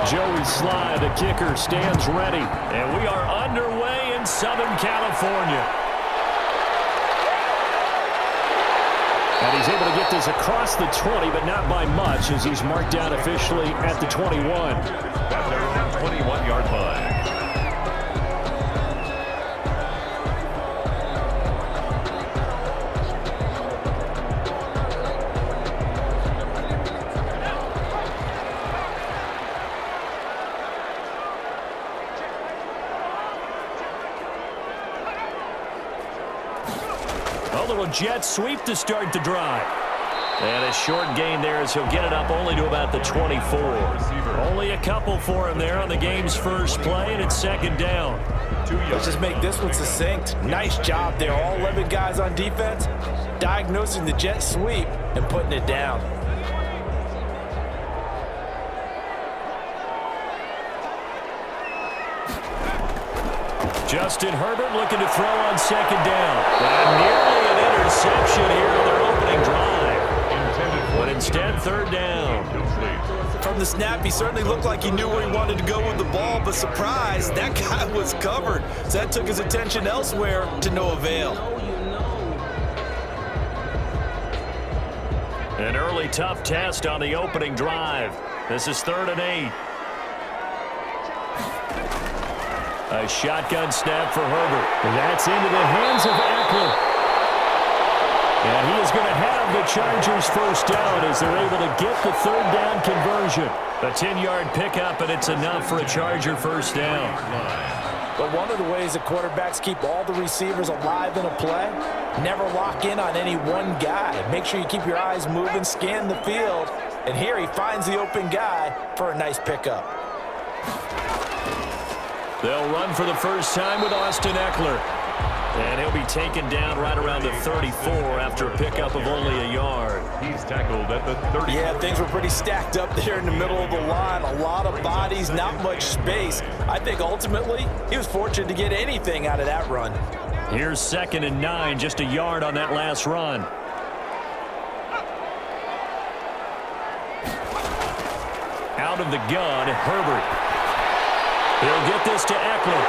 Joey Sly, the kicker, stands ready. And we are underway in Southern California. And he's able to get this across the 20, but not by much, as he's marked down officially at the 21. At their own 21-yard line. A little jet sweep to start the drive. And a short gain there as he'll get it up only to about the 24. Only a couple for him there on the game's first play, and it's second down. Let's just make this one succinct. Nice job there. All 11 guys on defense diagnosing the jet sweep and putting it down. Justin Herbert looking to throw on second down. And nearly an interception here on their opening drive. But instead, third down. From the snap, he certainly looked like he knew where he wanted to go with the ball, but surprise, that guy was covered. So that took his attention elsewhere to no avail. An early tough test on the opening drive. This is 3rd and 8. A shotgun snap for Herbert. And that's into the hands of Eckler. And he is going to have the Chargers first down as they're able to get the third down conversion. A 10-yard pickup, and it's enough for a Charger first down. But one of the ways that quarterbacks keep all the receivers alive in a play, never lock in on any one guy. Make sure you keep your eyes moving, scan the field. And here he finds the open guy for a nice pickup. They'll run for the first time with Austin Eckler. And he'll be taken down right around the 34 after a pickup of only a yard. He's tackled at the 30. Yeah, things were pretty stacked up there in the middle of the line. A lot of bodies, not much space. I think ultimately he was fortunate to get anything out of that run. Here's 2nd and 9, just a yard on that last run. Out of the gun, Herbert. He'll get this to Eckler.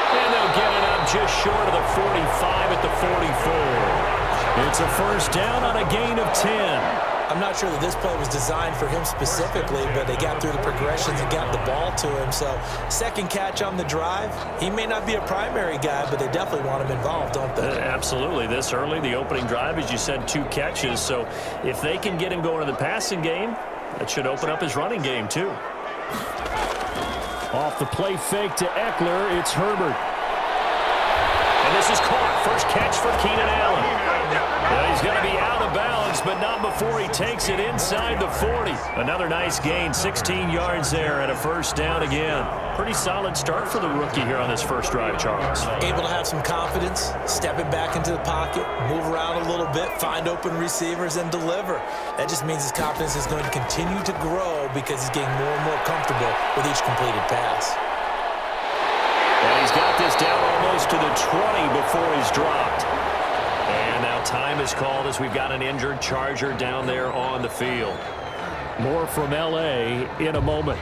And they'll get it up just short of the 45 at the 44. It's a first down on a gain of 10. I'm not sure that this play was designed for him specifically, but they got through the progressions and got the ball to him. So, second catch on the drive. He may not be a primary guy, but they definitely want him involved, don't they? Absolutely. This early, the opening drive, as you said, 2 catches. So, if they can get him going in the passing game, that should open up his running game, too. Off the play fake to Eckler, it's Herbert. And this is caught. First catch for Keenan Allen. Well, he's going to be out of bounds, but not before he takes it inside the 40. Another nice gain, 16 yards there, and a first down again. Pretty solid start for the rookie here on this first drive, Charles. Able to have some confidence, stepping back into the pocket, move around a little bit, find open receivers, and deliver. That just means his confidence is going to continue to grow because he's getting more and more comfortable with each completed pass. And he's got this down almost to the 20 before he's dropped. And now time is called as we've got an injured Charger down there on the field. More from L.A. in a moment.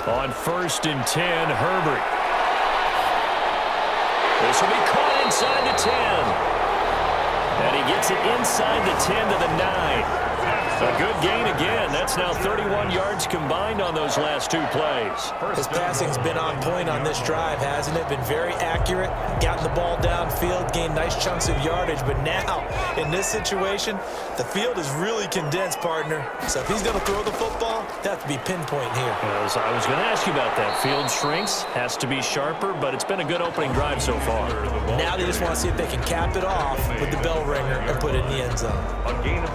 On 1st and 10, Herbert. This will be caught inside the 10. And he gets it inside the 10 to the 9. A good gain again. That's now 31 yards combined on those last 2 plays. His passing's been on point on this drive, hasn't it? Been very accurate, gotten the ball downfield, gained nice chunks of yardage. But now, in this situation, the field is really condensed, partner. So if he's going to throw the football, that has to be pinpoint here. I was going to ask you about that. Field shrinks, has to be sharper, but it's been a good opening drive so far. Now they just want to see if they can cap it off with the bell ringer and put it in the end zone.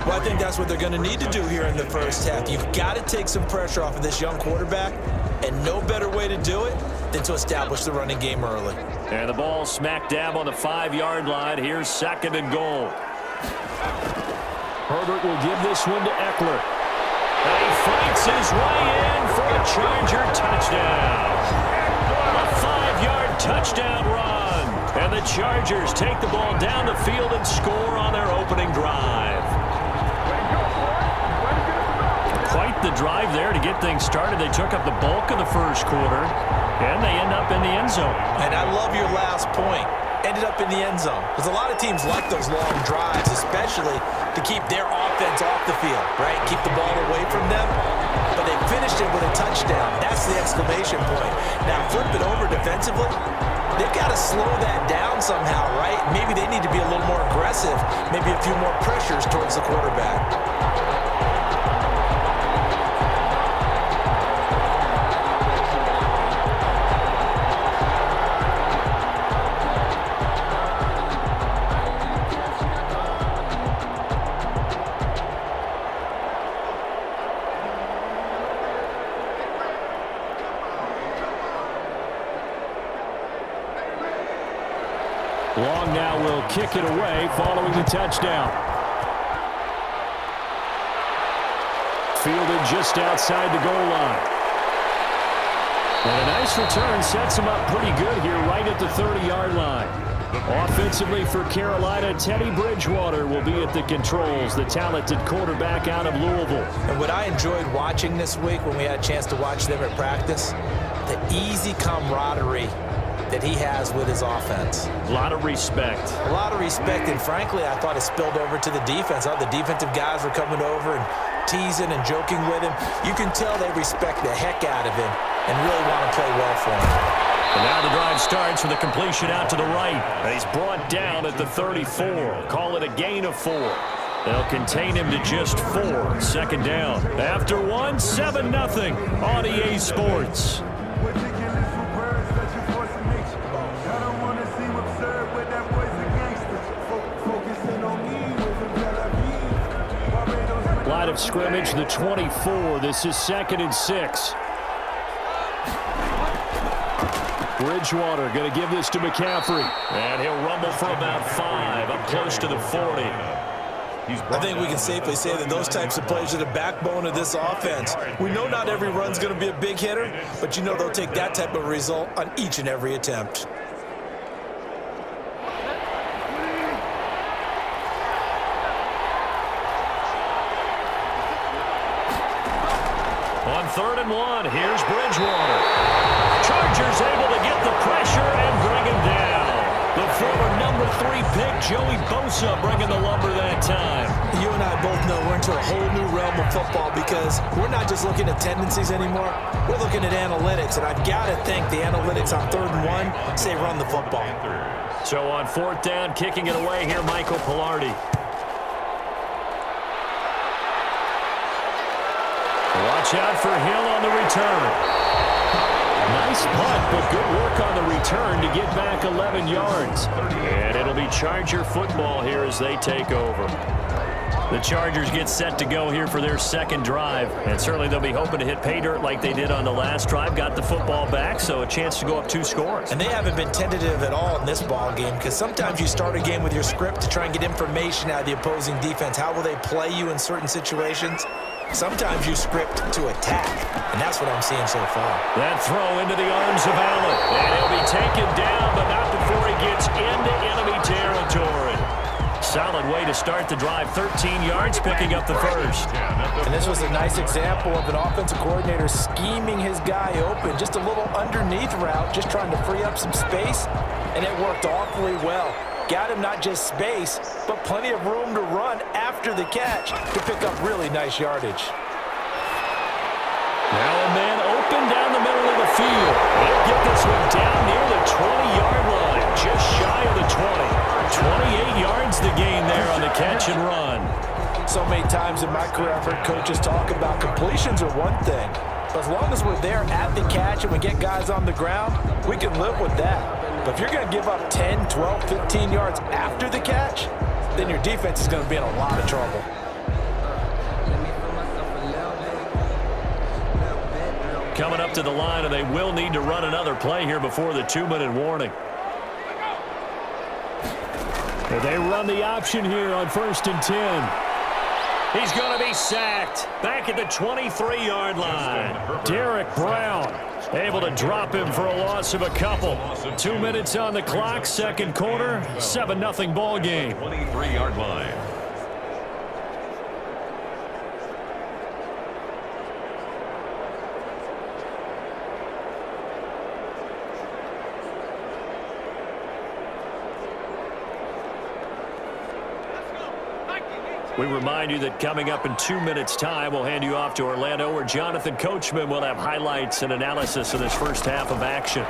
Well, I think that's what they're going to need to do here here in the first half. You've got to take some pressure off of this young quarterback, and no better way to do it than to establish the running game early. And the ball smack dab on the 5-yard line. Here's 2nd and goal. Herbert will give this one to Eckler. And he fights his way in for a Charger touchdown. A 5-yard touchdown run. And the Chargers take the ball down the field and score on their opening drive. Quite the drive there to get things started. They took up the bulk of the first quarter, and they end up in the end zone. And I love your last point. Ended up in the end zone. Because a lot of teams like those long drives, especially to keep their offense off the field, right? Keep the ball away from them. But they finished it with a touchdown. That's the exclamation point. Now, flip it over defensively. They've got to slow that down somehow, right? Maybe they need to be a little more aggressive. Maybe a few more pressures towards the quarterback. Long now will kick it away following the touchdown. Fielded just outside the goal line. And a nice return sets him up pretty good here right at the 30-yard line. Offensively for Carolina, Teddy Bridgewater will be at the controls, the talented quarterback out of Louisville. And what I enjoyed watching this week when we had a chance to watch them at practice, the easy camaraderie that he has with his offense. A lot of respect. A lot of respect, and frankly, I thought it spilled over to the defense. The defensive guys were coming over and teasing and joking with him. You can tell they respect the heck out of him and really want to play well for him. And now the drive starts with a completion out to the right. And he's brought down at the 34. Call it a gain of 4. They'll contain him to just 4. 2nd down. After 1, 7-0 on EA Sports. Line of scrimmage, the 24. This is 2nd and 6. Bridgewater going to give this to McCaffrey. And he'll rumble for about 5, up close to the 40. I think we can safely say that those types of plays are the backbone of this offense. We know not every run's going to be a big hitter, but you know they'll take that type of result on each and every attempt. On 3rd and 1, here's Bridgewater. Chargers able to get the pressure and bring him down. The former number 3 pick, Joey Bosa, bringing the lumber that time. You and I both know we're into a whole new realm of football because we're not just looking at tendencies anymore. We're looking at analytics, and I've got to think the analytics on 3rd and 1 say run the football. So on 4th down, kicking it away here, Michael Pilardi. Watch out for Hill on the return. Nice punt, but good work on the return to get back 11 yards. And it'll be Charger football here as they take over. The Chargers get set to go here for their 2nd drive. And certainly they'll be hoping to hit pay dirt like they did on the last drive. Got the football back, so a chance to go up 2 scores. And they haven't been tentative at all in this ball game because sometimes you start a game with your script to try and get information out of the opposing defense. How will they play you in certain situations? Sometimes you script to attack, and that's what I'm seeing so far. That throw into the arms of Allen. And he'll be taken down, but not before he gets into enemy territory. Solid way to start the drive. 13 yards, picking up the first. And this was a nice example of an offensive coordinator scheming his guy open. Just a little underneath route, just trying to free up some space, and it worked awfully well. Got him not just space, but plenty of room to run after the catch to pick up really nice yardage. Now a man open down the middle of the field. He'll get this one down near the 20-yard line, just shy of the 20. 28 yards the gain there on the catch and run. So many times in my career, I've heard coaches talk about completions are one thing. But as long as we're there at the catch and we get guys on the ground, we can live with that. But if you're going to give up 10, 12, 15 yards after the catch, then your defense is going to be in a lot of trouble. coming up to the line, and they will need to run another play here before the 2-minute warning. And they run the option here on 1st and 10. He's going to be sacked back at the 23-yard line. Derek Brown able to drop him for a loss of a couple. 2 minutes on the clock, second quarter, 7-0 ball game. 23-yard line. We remind you that coming up in 2 minutes' time, we'll hand you off to Orlando, where Jonathan Coachman will have highlights and analysis of this first half of action.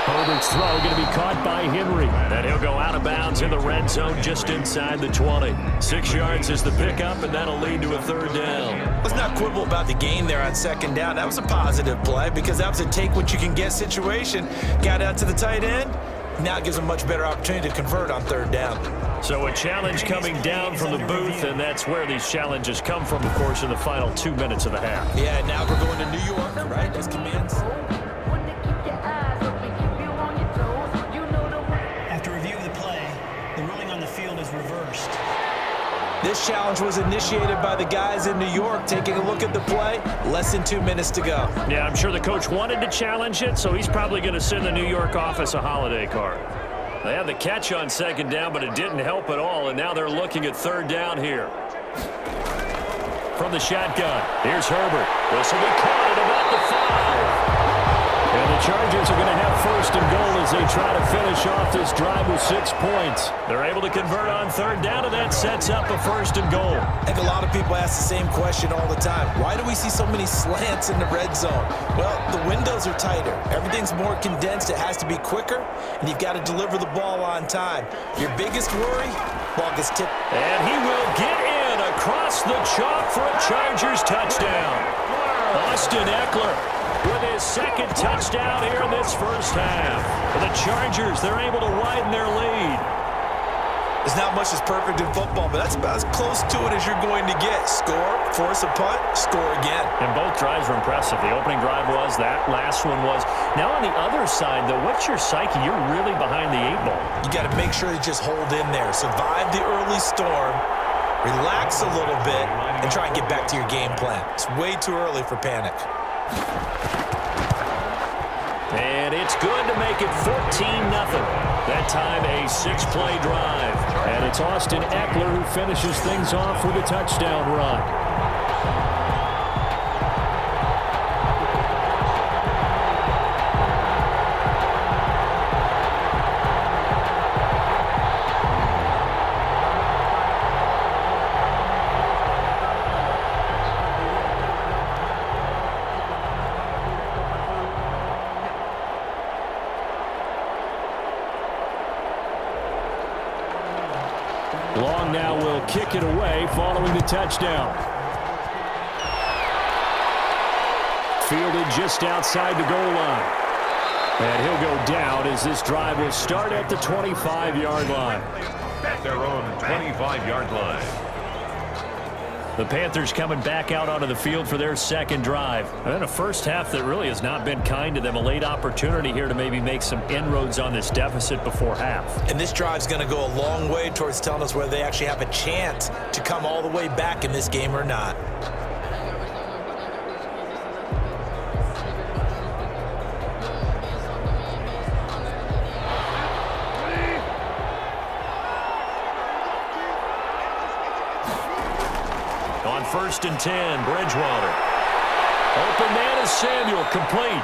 Herbert's throw going to be caught by Henry. And he'll go out of bounds in the red zone just inside the 20. 6 yards is the pickup, and that'll lead to a third down. Let's not quibble about the gain there on second down. That was a positive play because that was a take-what-you-can-get situation. Got out to the tight end. Now it gives a much better opportunity to convert on third down. So a challenge coming down from the booth, and that's where these challenges come from, of course, in the final 2 minutes of the half. Yeah, now we're going to New York, right? As commands. After review of the play, the ruling on the field is reversed. This challenge was initiated by the guys in New York. Taking a look at the play, less than 2 minutes to go. Yeah, I'm sure the coach wanted to challenge it, so he's probably going to send the New York office a holiday card. They had the catch on second down, but it didn't help at all, and now they're looking at third down here. From the shotgun, here's Herbert. This will be caught at about the 5. And the Chargers are going to have 1st and goal as they try to finish off this drive with 6 points. They're able to convert on third down, and that sets up a 1st and goal. I think a lot of people ask the same question all the time. Why do we see so many slants in the red zone? Well, the windows are tighter. Everything's more condensed. It has to be quicker, and you've got to deliver the ball on time. Your biggest worry, ball gets tipped. And he will get in across the chalk for a Chargers touchdown. Austin Eckler with his second touchdown here in this first half. For the Chargers, they're able to widen their lead. There's not much that's perfect in football, but that's about as close to it as you're going to get. Score, force a punt, score again. And both drives were impressive. The opening drive was, that last one was. Now on the other side, though, what's your psyche? You're really behind the 8 ball. You got to make sure you just hold in there. Survive the early storm, relax a little bit, and try and get back to your game plan. It's way too early for panic. And it's good to make it 14-0. That time a 6-play drive. And it's Austin Eckler who finishes things off with a touchdown run. Long now will kick it away following the touchdown. Fielded just outside the goal line. And he'll go down as this drive will start at the 25-yard line. At their own 25-yard line. The Panthers coming back out onto the field for their second drive. And then a first half that really has not been kind to them. A late opportunity here to maybe make some inroads on this deficit before half. And this drive's going to go a long way towards telling us whether they actually have a chance to come all the way back in this game or not. On 1st and 10, Bridgewater. Open man is Samuel, complete.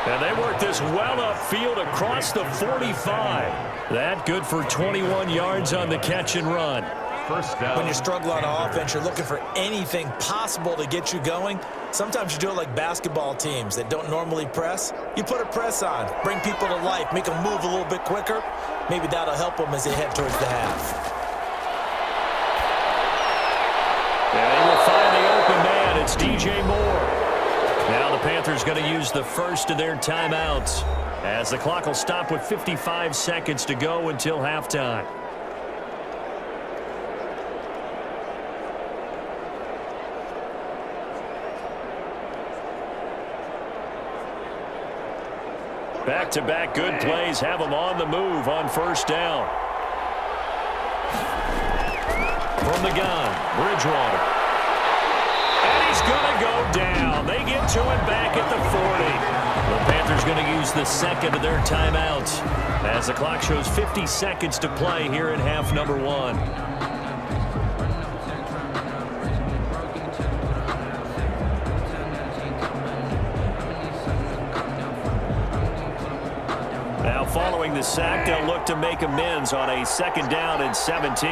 And they work this well upfield across the 45. That good for 21 yards on the catch and run. First down. When you struggle on offense, you're looking for anything possible to get you going. Sometimes you do it like basketball teams that don't normally press. You put a press on, bring people to life, make them move a little bit quicker. Maybe that'll help them as they head towards the half. And they will find the open man. It's DJ Moore. Now the Panthers going to use the first of their timeouts as the clock will stop with 55 seconds to go until halftime. Back-to-back good plays have them on the move on first down. From the gun, Bridgewater. And he's going to go down. They get to him back at the 40. The Panthers going to use the second of their timeouts as the clock shows 50 seconds to play here in half number 1. Now following the sack, they'll look to make amends on a second down and 17.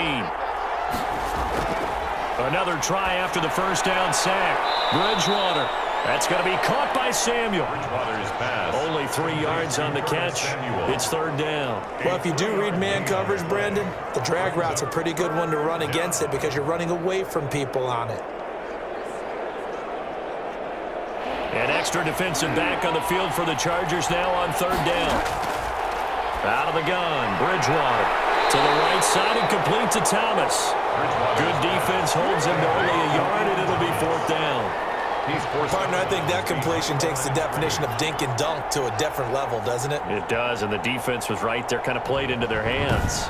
Another try after the first down sack. Bridgewater. That's going to be caught by Samuel. Bridgewater's pass. Only 3 yards on the catch. It's third down. Well, if you do read man coverage, Brendan, the drag route's a pretty good one to run against it because you're running away from people on it. An extra defensive back on the field for the Chargers now on third down. Out of the gun, Bridgewater. To the right side and complete to Thomas. Good defense holds him to only a yard, and it'll be fourth down. Partner, I think that completion takes the definition of dink and dunk to a different level, doesn't it? It does, and the defense was right there, kind of played into their hands.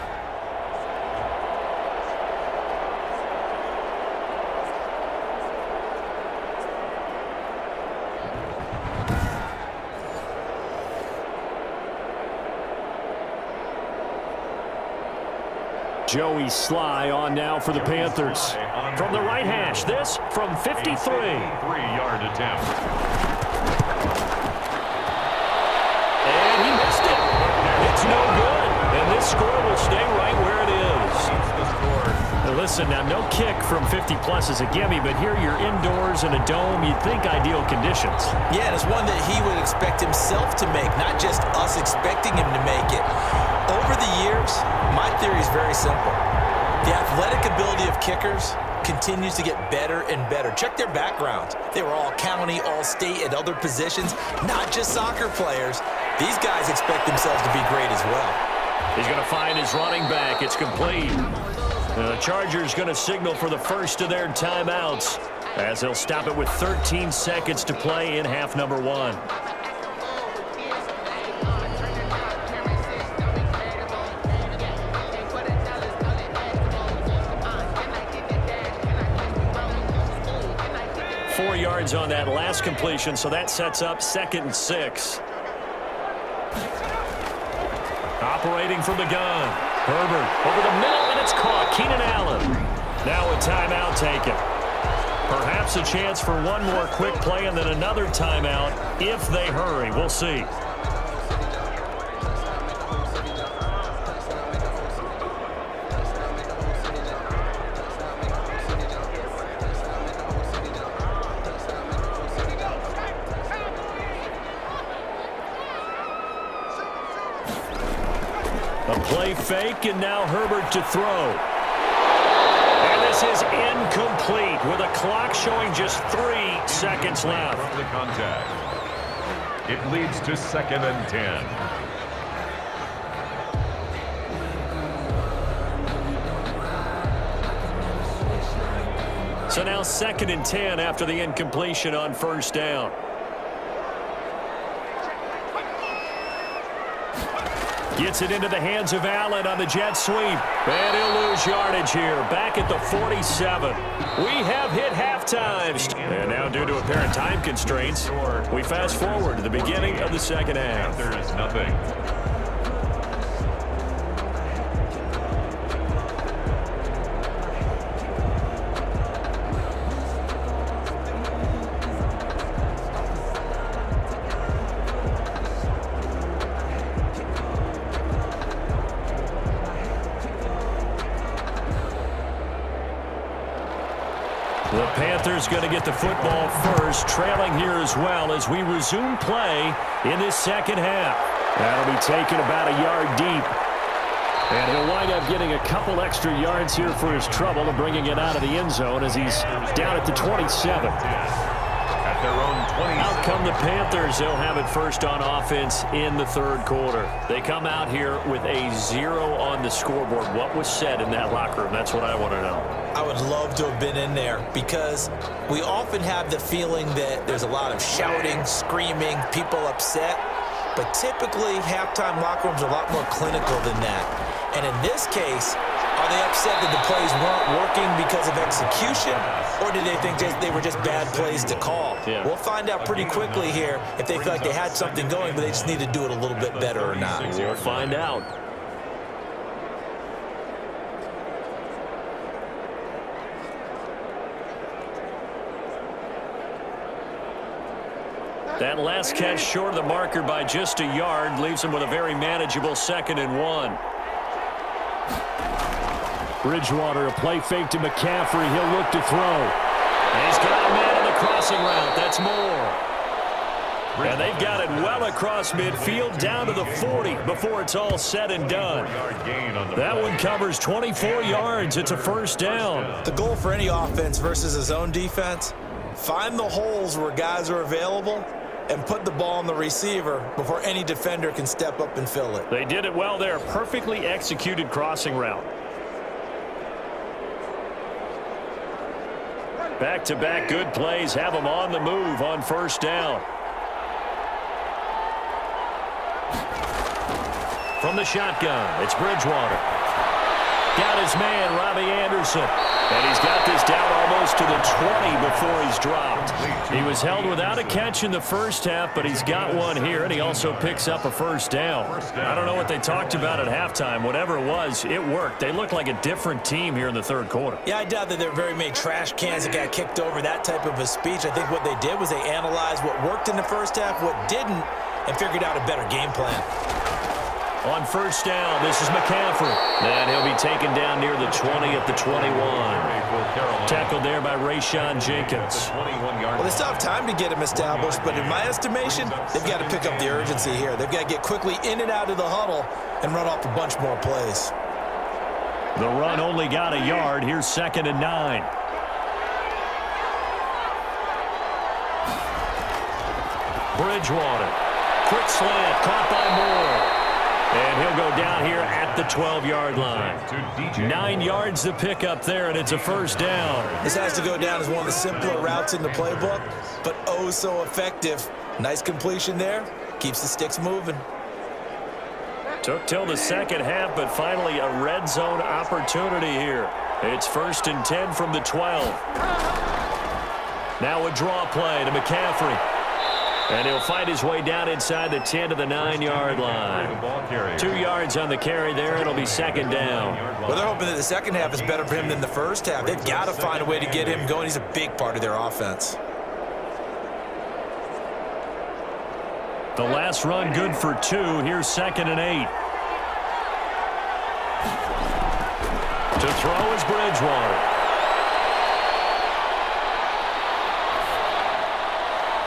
Joey Sly on now for the Panthers. From the right hash, this from 53. 3-yard attempt. And he missed it. It's no good. And this score will stay right where it is. Now listen, now no kick from 50-plus is a gimme, but here you're indoors in a dome. You'd think ideal conditions. Yeah, and it's one that he would expect himself to make, not just us expecting him to make it. Over the years, my theory is very simple. The athletic ability of kickers continues to get better and better. Check their backgrounds. They were all county, all state, at other positions, not just soccer players. These guys expect themselves to be great as well. He's going to find his running back. It's complete. The Chargers going to signal for the first of their timeouts as they'll stop it with 13 seconds to play in half number 1. On that last completion, so that sets up 2nd and 6. Operating from the gun. Herbert over the middle, and it's caught. Keenan Allen. Now a timeout taken. Perhaps a chance for one more quick play and then another timeout if they hurry. We'll see. Play fake, and now Herbert to throw. And this is incomplete with a clock showing just 3 seconds left. From the contact. It leads to 2nd and 10. So now 2nd and 10 after the incompletion on first down. Gets it into the hands of Allen on the jet sweep. And he'll lose yardage here. Back at the 47. We have hit halftime. And now due to apparent time constraints, we fast forward to the beginning of the second half. There is nothing. The Panthers going to get the football first, trailing here as well as we resume play in this second half. That'll be taken about a yard deep. And he'll wind up getting a couple extra yards here for his trouble and bringing it out of the end zone as he's down at the 27. At their own 20. Out come the Panthers. They'll have it first on offense in the third quarter. They come out here with a 0 on the scoreboard. What was said in that locker room? That's what I want to know. I would love to have been in there because we often have the feeling that there's a lot of shouting, screaming, people upset. but typically halftime locker rooms are a lot more clinical than that. And in this case, are they upset that the plays weren't working because of execution, or did they think they were just bad plays to call? Yeah. We'll find out pretty quickly here if they feel like they had something going, but they just need to do it a little bit better or not. We'll find out. That last catch short of the marker by just a yard leaves him with a very manageable 2nd and 1. Bridgewater, a play fake to McCaffrey. He'll look to throw. And he's got a man on the crossing route. That's more. And they've got it well across midfield down to the 40 before it's all said and done. That one covers 24 yards. It's a first down. The goal for any offense versus a zone defense, find the holes where guys are available and put the ball on the receiver before any defender can step up and fill it. They did it well there. Perfectly executed crossing route. Back-to-back good plays have them on the move on first down. From the shotgun, it's Bridgewater. Got his man, Robbie Anderson. And he's got this down almost to the 20 before he's dropped. He was held without a catch in the first half, but he's got one here, and he also picks up a first down. I don't know what they talked about at halftime. Whatever it was, it worked. They look like a different team here in the third quarter. Yeah, I doubt that there were very many trash cans that got kicked over, that type of a speech. I think what they did was they analyzed what worked in the first half, what didn't, and figured out a better game plan. On first down, this is McCaffrey. And he'll be taken down near the 20 at the 21. Tackled there by Rayshon Jenkins. Well, they still have time to get him established, but in my estimation, they've got to pick up the urgency here. They've got to get quickly in and out of the huddle and run off a bunch more plays. The run only got a yard. Here's 2nd and 9. Bridgewater. Quick slant, caught by Moore. And he'll go down here at the 12-yard line. 9 yards to pick up there, and it's a first down. This has to go down as one of the simpler routes in the playbook, but oh so effective. Nice completion there. Keeps the sticks moving. Took till the second half, but finally a red zone opportunity here. It's 1st and 10 from the 12. Now a draw play to McCaffrey. And he'll find his way down inside the 10 to the 9-yard line. 2 yards on the carry there. It'll be 2nd down. Well, they're hoping that the second half is better for him than the first half. They've got to find a way to get him going. He's a big part of their offense. The last run good for 2. Here's 2nd and 8. To throw is Bridgewater.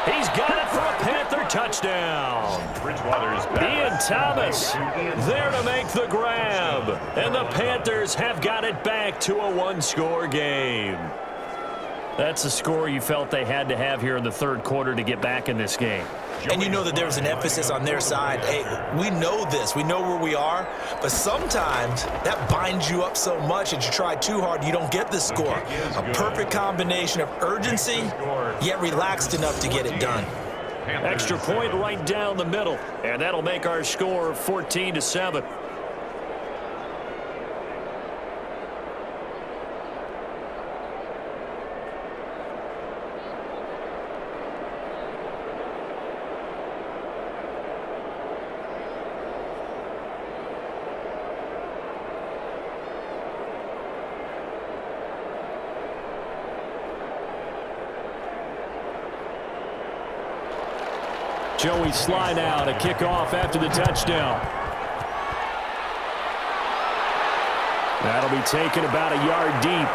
He's got it for a Panther touchdown. Ian Thomas there to make the grab. And the Panthers have got it back to a one-score game. That's a score you felt they had to have here in the third quarter to get back in this game. And you know that there's an emphasis on their side. Hey, we know this. We know where we are. But sometimes that binds you up so much that you try too hard, you don't get the score. A perfect combination of urgency, yet relaxed enough to get it done. Extra point right down the middle. And that'll make our score 14-7. Joey slide out, a kickoff after the touchdown. That'll be taken about a yard deep.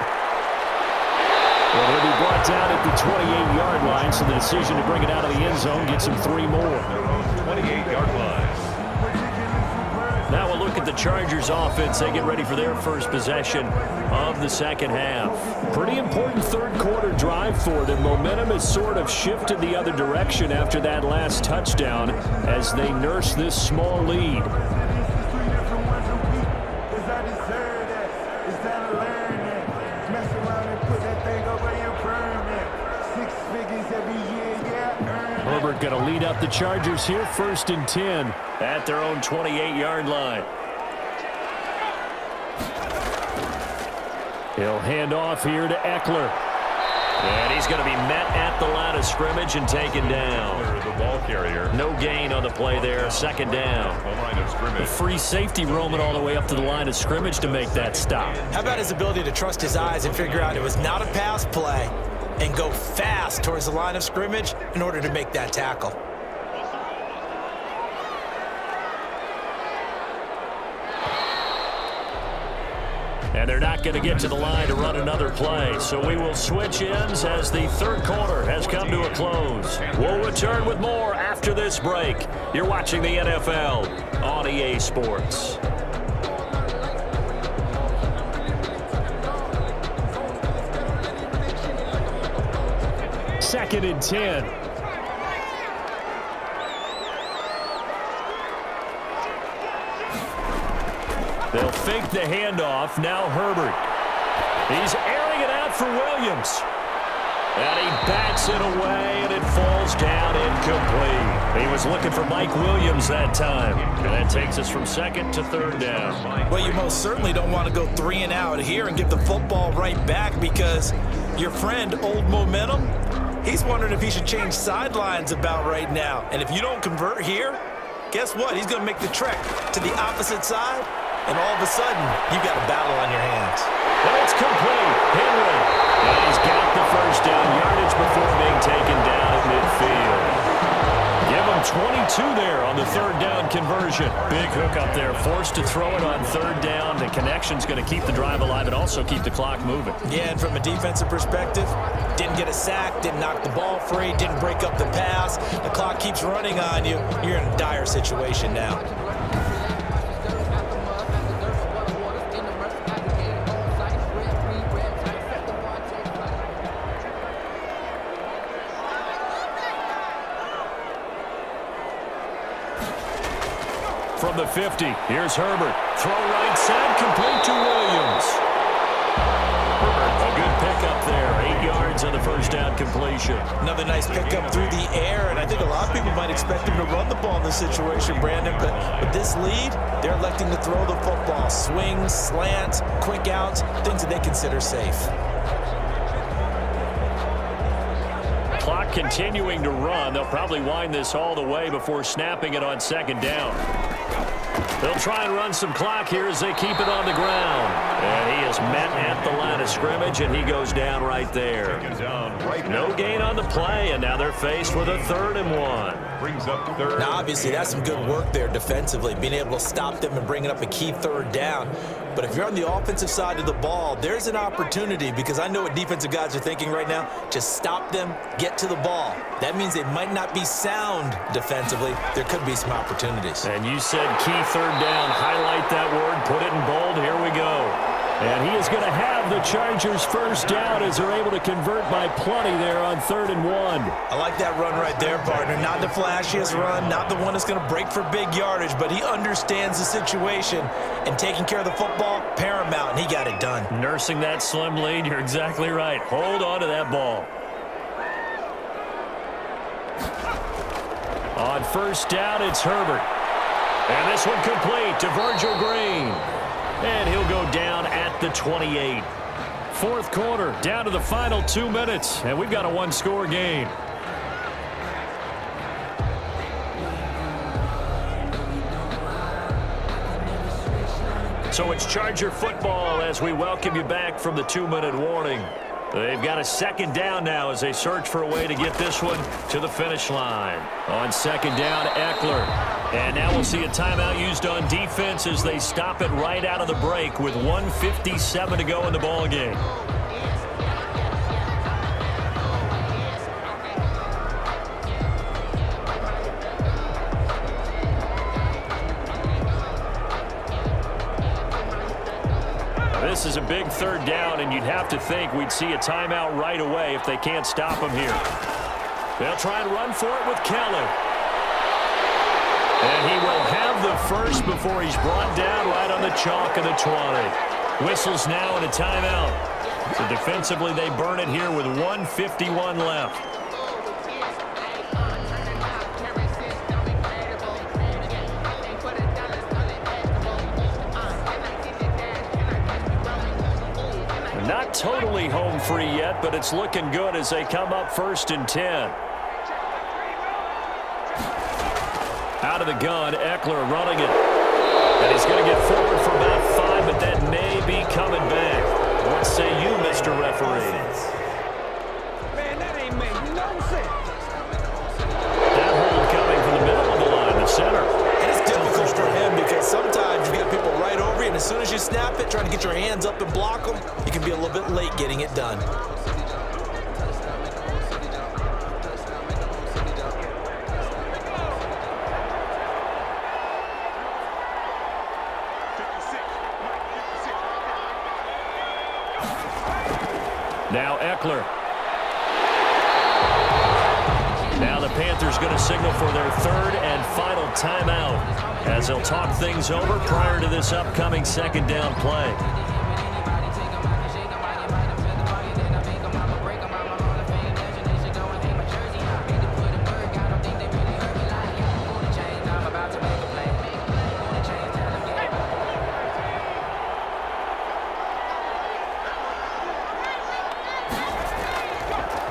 Well, he'll be brought down at the 28-yard line, so the decision to bring it out of the end zone gets him 3 more. 28-yard line. Now we'll look at the Chargers offense. They get ready for their first possession of the second half. Pretty important third quarter drive for them. Momentum has sort of shifted the other direction after that last touchdown as they nurse this small lead. Mess around and put that thing over your permit. 6 figures every year, yeah, earn Herbert going to lead up the Chargers here, 1st and 10 at their own 28-yard line. He'll hand off here to Eckler. And he's going to be met at the line of scrimmage and taken down. The ball carrier. No gain on the play there, 2nd down. The line of scrimmage. A free safety roaming all the way up to the line of scrimmage to make that stop. How about his ability to trust his eyes and figure out it was not a pass play and go fast towards the line of scrimmage in order to make that tackle? And they're not going to get to the line to run another play. So we will switch ends as the 3rd quarter has come to a close. We'll return with more after this break. You're watching the NFL on EA Sports. 2nd and 10. They'll fake the handoff. Now Herbert. He's airing it out for Williams. And he bats it away, and it falls down incomplete. He was looking for Mike Williams that time. And that takes us from 2nd to 3rd down. Well, you most certainly don't want to go 3 and out here and give the football right back, because your friend, Old Momentum, he's wondering if he should change sidelines about right now. And if you don't convert here, guess what? He's going to make the trek to the opposite side. And all of a sudden, you've got a battle on your hands. And it's complete. Henry. And he's got the 1st down yardage before being taken down at midfield. Give him 22 there on the 3rd down conversion. Big hook up there. Forced to throw it on 3rd down. The connection's going to keep the drive alive and also keep the clock moving. Yeah, and from a defensive perspective, didn't get a sack, didn't knock the ball free, didn't break up the pass. The clock keeps running on you. You're in a dire situation now. From the 50, here's Herbert. Throw right side, complete to Williams. Herbert, a good pickup there. 8 yards on the 1st down completion. Another nice pickup through the air, and I think a lot of people might expect him to run the ball in this situation, Brandon, but with this lead, they're electing to throw the football. Swings, slants, quick outs, things that they consider safe. Clock continuing to run. They'll probably wind this all the way before snapping it on 2nd down. They'll try and run some clock here as they keep it on the ground. And he is met at the line of scrimmage, and he goes down right there. No gain on the play, and now they're faced with a 3rd and 1. Brings up 3rd. Now, obviously, that's some good work there defensively, being able to stop them and bringing up a key 3rd down. But if you're on the offensive side of the ball, there's an opportunity, because I know what defensive guys are thinking right now. Just stop them, get to the ball. That means they might not be sound defensively. There could be some opportunities. And you said key 3rd down. Highlight that word. Put it in bold. Here we go. And he is going to have the Chargers 1st down as they're able to convert by plenty there on 3rd and 1. I like that run right there, partner. Not the flashiest run, not the one that's going to break for big yardage, but he understands the situation, and taking care of the football, paramount, and he got it done. Nursing that slim lead, you're exactly right. Hold on to that ball. On 1st down, it's Herbert. And this one complete to Virgil Green. And he'll go down at the 28. 4th quarter, down to the final 2 minutes, and we've got a 1-score game. So it's Charger football as we welcome you back from the 2-minute warning. They've got a 2nd down now as they search for a way to get this one to the finish line. On 2nd down, Eckler. And now we'll see a timeout used on defense as they stop it right out of the break with 1:57 to go in the ballgame. This is a big 3rd down, and you'd have to think we'd see a timeout right away if they can't stop him here. They'll try and run for it with Kelly. And he will have the 1st before he's brought down right on the chalk of the 20. Whistles now and a timeout. So defensively, they burn it here with 1:51 left. Not totally home free yet, but it's looking good as they come up 1st and 10. Out of the gun, Eckler running it. And he's going to get forward for about 5, but that may be coming back. What say you, Mr. Referee? Man, that ain't make no sense. That hold coming from the middle of the line, the center. And it's difficult for him because sometimes you got people right over you, and as soon as you snap it, trying to get your hands up and block them, you can be a little bit late getting it done. Now Eckler. Now the Panthers going to signal for their 3rd and final timeout as they'll talk things over prior to this upcoming 2nd down play.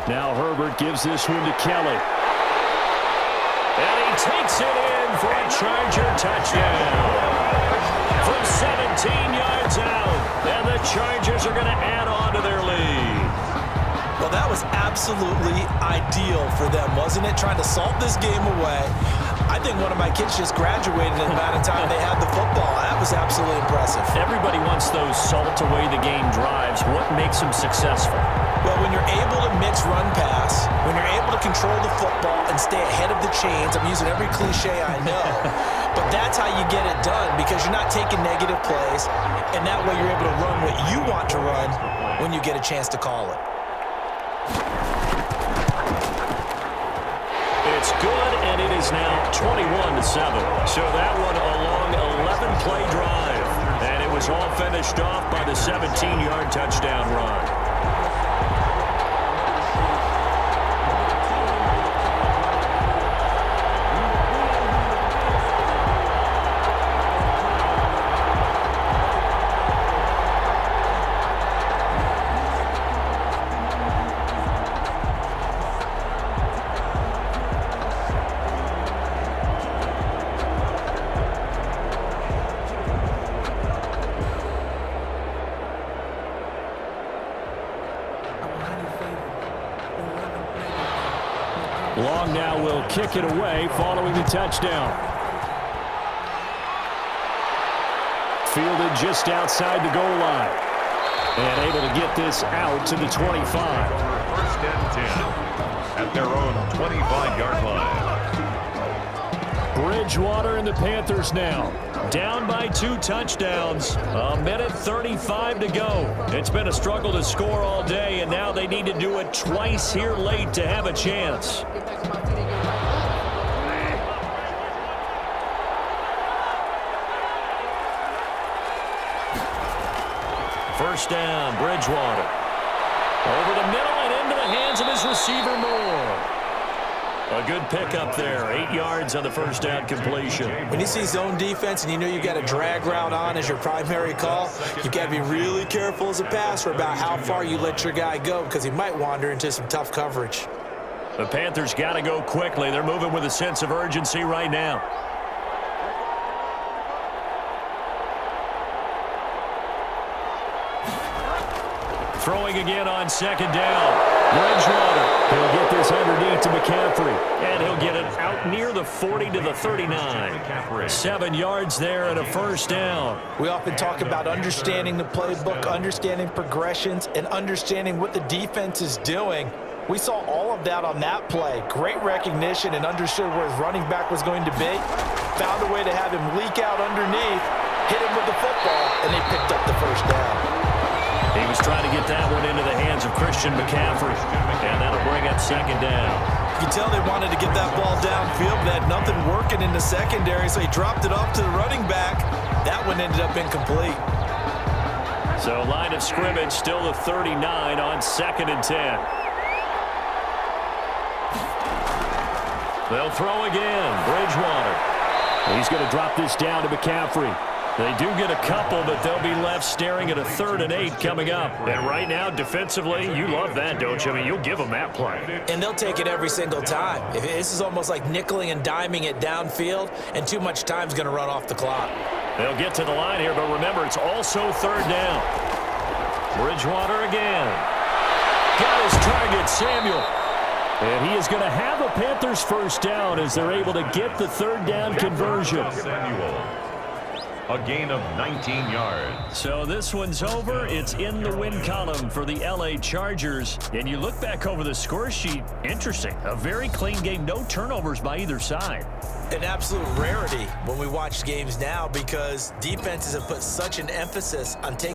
Now Herbert gives this one to Kelly. And he takes it in for a Charger touchdown. From 17 yards out. And the Chargers are going to add on to their lead. Well, that was absolutely ideal for them, wasn't it? Trying to salt this game away. I think one of my kids just graduated in the amount of time they had the football. That was absolutely impressive. Everybody wants those salt away the game drives. What makes them successful? Well, when you're able to mix run pass, when you're able to control the football and stay ahead of the chains, I'm using every cliche I know, but that's how you get it done because you're not taking negative plays, and that way you're able to run what you want to run when you get a chance to call it. It's good, and it is now 21-7. So that one a long 11-play drive, and it was all finished off by the 17-yard touchdown run. Long now will kick it away following the touchdown. Fielded just outside the goal line. And able to get this out to the 25. 1st and 10 at their own 25-yard line. Bridgewater and the Panthers now down by 2 touchdowns. 1:35 to go. It's been a struggle to score all day, and now they need to do it twice here late to have a chance. First down, Bridgewater. Over the middle and into the hands of his receiver Moore. A good pickup there. 8 yards on the first down completion. When you see zone defense and you know you've got a drag route on as your primary call, you've got to be really careful as a passer about how far you let your guy go because he might wander into some tough coverage. The Panthers got to go quickly. They're moving with a sense of urgency right now. Throwing again on 2nd down. Bridgewater. He'll get this underneath to McCaffrey. And he'll get it out near the 40 to the 39. 7 yards there and a first down. We often talk about understanding the playbook, understanding progressions, and understanding what the defense is doing. We saw all of that on that play. Great recognition and understood where his running back was going to be. Found a way to have him leak out underneath, hit him with the football, and they picked up the first down. He was trying to get that one into the hands of Christian McCaffrey, and that'll bring up 2nd down. You can tell they wanted to get that ball downfield, but had nothing working in the secondary, so he dropped it off to the running back. That one ended up incomplete. So line of scrimmage still the 39 on 2nd and 10. They'll throw again. Bridgewater. He's going to drop this down to McCaffrey. They do get a couple, but they'll be left staring at a 3rd and 8 coming up. And right now, defensively, you love that, don't you? I mean, you'll give them that play. And they'll take it every single time. This is almost like nickeling and diming it downfield, and too much time's going to run off the clock. They'll get to the line here, but remember, it's also 3rd down. Bridgewater again. Got his target, Samuel. And he is going to have a Panthers first down as they're able to get the 3rd down conversion. Samuel. A gain of 19 yards. So this one's over. It's in the win column for the L.A. Chargers. And you look back over the score sheet, interesting. A very clean game, no turnovers by either side. An absolute rarity when we watch games now because defenses have put such an emphasis on taking